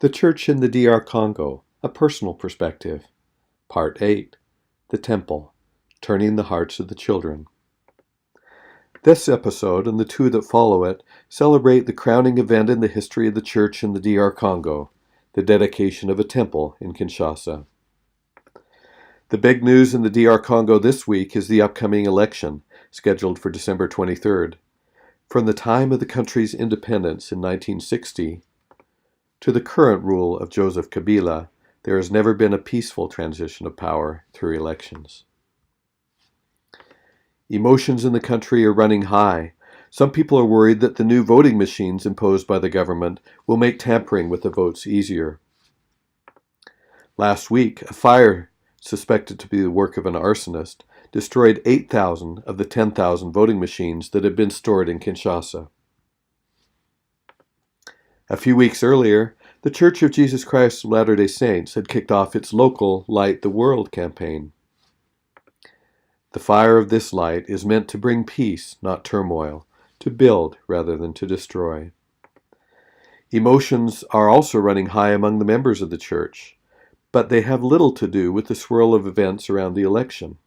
The Church in the DR Congo, A Personal Perspective. Part 8. The Temple, Turning the Hearts of the Children. This episode and the two that follow it celebrate the crowning event in the history of the Church in the DR Congo, the dedication of a temple in Kinshasa. The big news in the DR Congo this week is the upcoming election, scheduled for December 23rd. From the time of the country's independence in 1960, to the current rule of Joseph Kabila, there has never been a peaceful transition of power through elections. Emotions in the country are running high. Some people are worried that the new voting machines imposed by the government will make tampering with the votes easier. Last week, a fire suspected to be the work of an arsonist destroyed 8,000 of the 10,000 voting machines that had been stored in Kinshasa. A few weeks earlier, the Church of Jesus Christ of Latter-day Saints had kicked off its local Light the World campaign. The fire of this light is meant to bring peace, not turmoil, to build rather than to destroy. Emotions are also running high among the members of the Church, but they have little to do with the swirl of events around the election.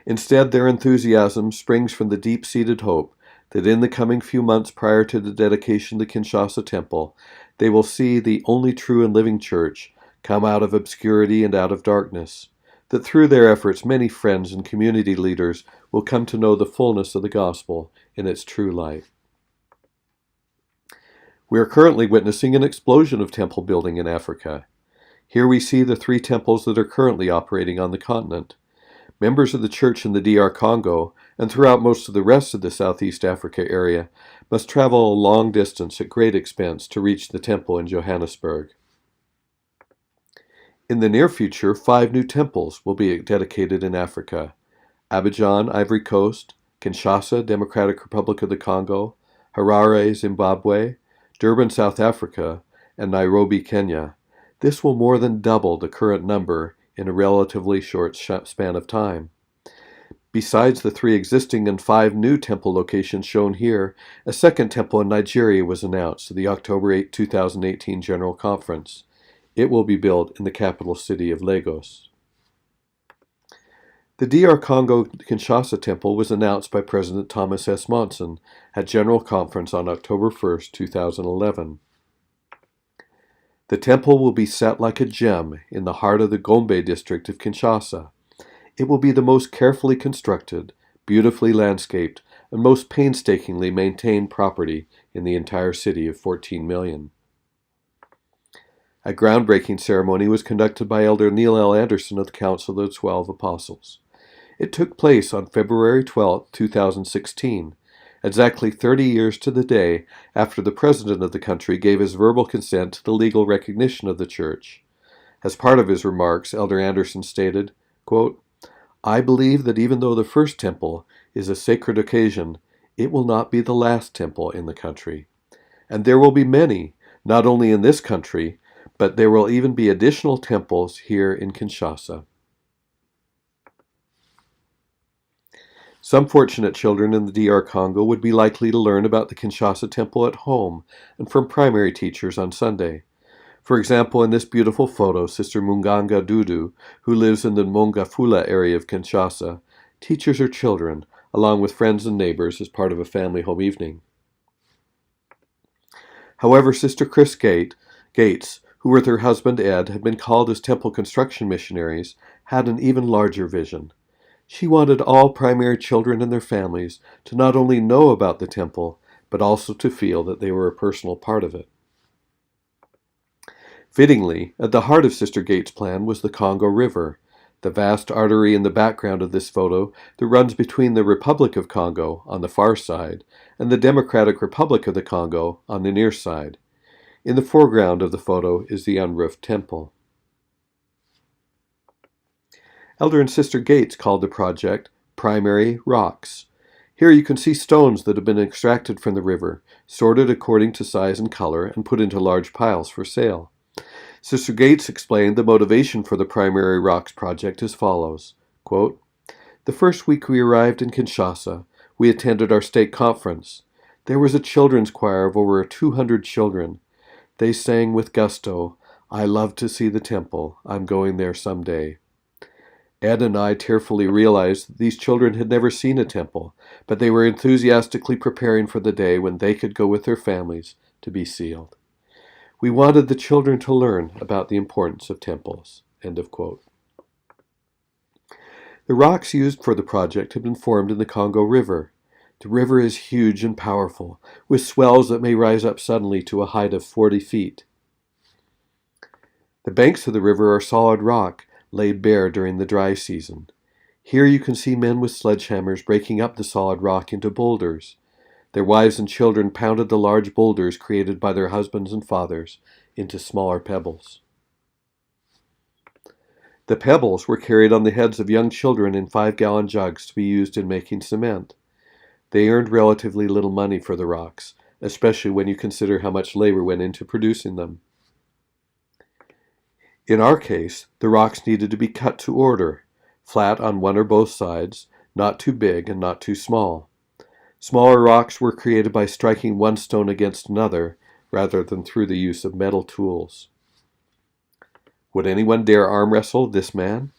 Instead, their enthusiasm springs from the deep-seated hope that in the coming few months prior to the dedication of the Kinshasa Temple, they will see the only true and living church come out of obscurity and out of darkness, that through their efforts many friends and community leaders will come to know the fullness of the gospel in its true light. We are currently witnessing an explosion of temple building in Africa. Here we see the 3 temples that are currently operating on the continent. Members of the Church in the DR Congo, and throughout most of the rest of the Southeast Africa area, must travel a long distance at great expense to reach the temple in Johannesburg. In the near future, 5 new temples will be dedicated in Africa: Abidjan, Ivory Coast; Kinshasa, Democratic Republic of the Congo; Harare, Zimbabwe; Durban, South Africa; and Nairobi, Kenya. This will more than double the current number in a relatively short span of time. Besides the 3 existing and 5 new temple locations shown here, a second temple in Nigeria was announced at the October 8, 2018 General Conference. It will be built in the capital city of Lagos. The DR Congo Kinshasa Temple was announced by President Thomas S. Monson at General Conference on October 1, 2011. The temple will be set like a gem in the heart of the Gombe district of Kinshasa. It will be the most carefully constructed, beautifully landscaped, and most painstakingly maintained property in the entire city of 14 million. A groundbreaking ceremony was conducted by Elder Neil L. Anderson of the Council of the 12 Apostles. It took place on February 12, 2016, exactly 30 years to the day after the President of the country gave his verbal consent to the legal recognition of the Church. As part of his remarks, Elder Anderson stated, quote, "I believe that even though the first temple is a sacred occasion, it will not be the last temple in the country. And there will be many, not only in this country, but there will even be additional temples here in Kinshasa." Some fortunate children in the DR Congo would be likely to learn about the Kinshasa Temple at home and from primary teachers on Sunday. For example, in this beautiful photo, Sister Munganga Dudu, who lives in the Mongafula area of Kinshasa, teaches her children, along with friends and neighbors, as part of a family home evening. However, Sister Kriss Gates, who with her husband Ed had been called as temple construction missionaries, had an even larger vision. She wanted all primary children and their families to not only know about the temple, but also to feel that they were a personal part of it. Fittingly, at the heart of Sister Gates' plan was the Congo River, the vast artery in the background of this photo that runs between the Republic of Congo on the far side and the Democratic Republic of the Congo on the near side. In the foreground of the photo is the unroofed temple. Elder and Sister Gates called the project Primary Rocks. Here you can see stones that have been extracted from the river, sorted according to size and color, and put into large piles for sale. Sister Gates explained the motivation for the Primary Rocks project as follows, quote, "The first week we arrived in Kinshasa, we attended our state conference. There was a children's choir of over 200 children. They sang with gusto, "I love to see the temple. I'm going there someday." Ed and I tearfully realized that these children had never seen a temple, but they were enthusiastically preparing for the day when they could go with their families to be sealed. We wanted the children to learn about the importance of temples. End of quote. The rocks used for the project have been formed in the Congo River. The river is huge and powerful, with swells that may rise up suddenly to a height of 40 feet. The banks of the river are solid rock, laid bare during the dry season. Here you can see men with sledgehammers breaking up the solid rock into boulders. Their wives and children pounded the large boulders created by their husbands and fathers into smaller pebbles. The pebbles were carried on the heads of young children in 5-gallon jugs to be used in making cement. They earned relatively little money for the rocks, especially when you consider how much labor went into producing them. In our case, the rocks needed to be cut to order, flat on one or both sides, not too big and not too small. Smaller rocks were created by striking one stone against another, rather than through the use of metal tools. Would anyone dare arm wrestle this man?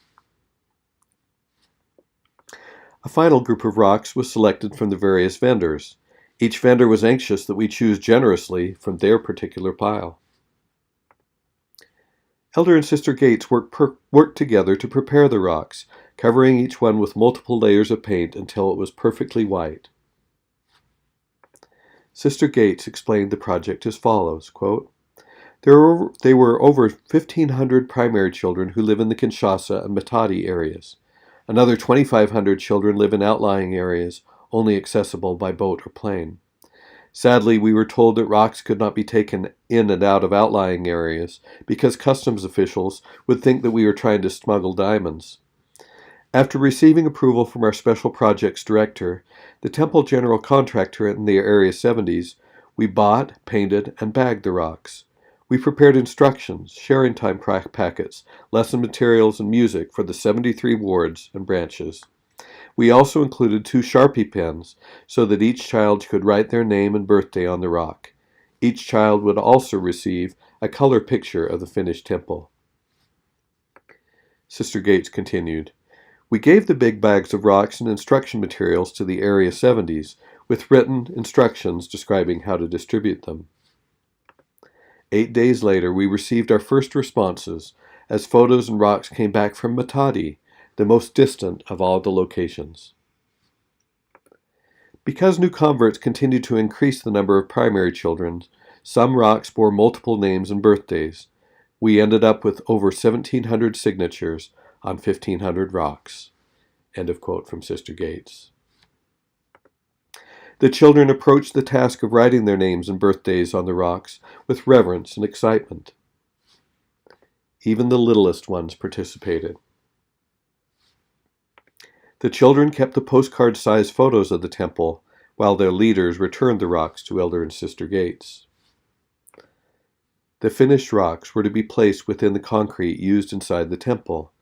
A final group of rocks was selected from the various vendors. Each vendor was anxious that we choose generously from their particular pile. Elder and Sister Gates worked together to prepare the rocks, covering each one with multiple layers of paint until it was perfectly white. Sister Gates explained the project as follows, quote, There were over 1,500 primary children who live in the Kinshasa and Matadi areas. Another 2,500 children live in outlying areas, only accessible by boat or plane. Sadly, we were told that rocks could not be taken in and out of outlying areas because customs officials would think that we were trying to smuggle diamonds. After receiving approval from our special projects director, the temple general contractor in the Area 70s, we bought, painted, and bagged the rocks. We prepared instructions, sharing time packets, lesson materials, and music for the 73 wards and branches. We also included 2 Sharpie pens so that each child could write their name and birthday on the rock. Each child would also receive a color picture of the finished temple. Sister Gates continued, We gave the big bags of rocks and instruction materials to the Area 70s with written instructions describing how to distribute them. 8 days later, we received our first responses as photos and rocks came back from Matadi, the most distant of all the locations. Because new converts continued to increase the number of primary children, some rocks bore multiple names and birthdays. We ended up with over 1,700 signatures on 1,500 rocks. End of quote from Sister Gates. The children approached the task of writing their names and birthdays on the rocks with reverence and excitement. Even the littlest ones participated. The children kept the postcard-sized photos of the temple, while their leaders returned the rocks to Elder and Sister Gates. The finished rocks were to be placed within the concrete used inside the temple.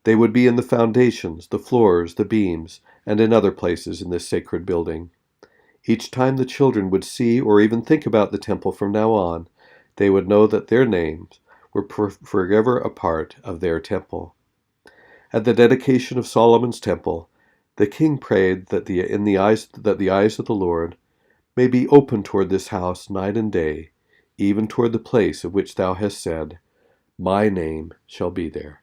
They would be in the foundations, the floors, the beams, and in other places in this sacred building. Each time the children would see or even think about the temple from now on, they would know that their names were forever a part of their temple. At the dedication of Solomon's temple, the king prayed that the eyes of the Lord may be open toward this house night and day, even toward the place of which thou hast said, My name shall be there.